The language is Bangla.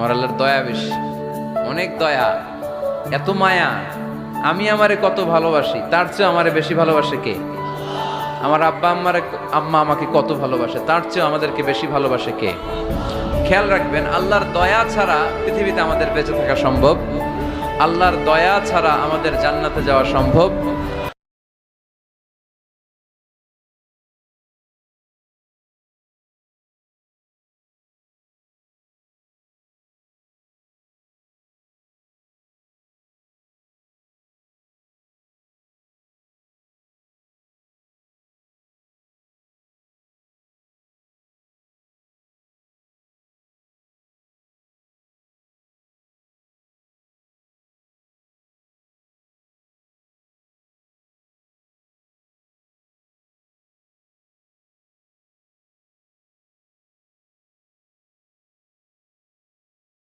আমার আল্লাহর দয়া বেশি, অনেক দয়া, এত মায়া। আমি আমারে কত ভালোবাসি, তার চেয়ে আমারে বেশি ভালোবাসে কে? আমার আম্মা আমাকে কত ভালোবাসে, তার চেয়ে আমাদেরকে বেশি ভালোবাসে কে? খেয়াল রাখবেন, আল্লাহর দয়া ছাড়া পৃথিবীতে আমাদের বেঁচে থাকা সম্ভব, আল্লাহর দয়া ছাড়া আমাদের জান্নাতে যাওয়া সম্ভব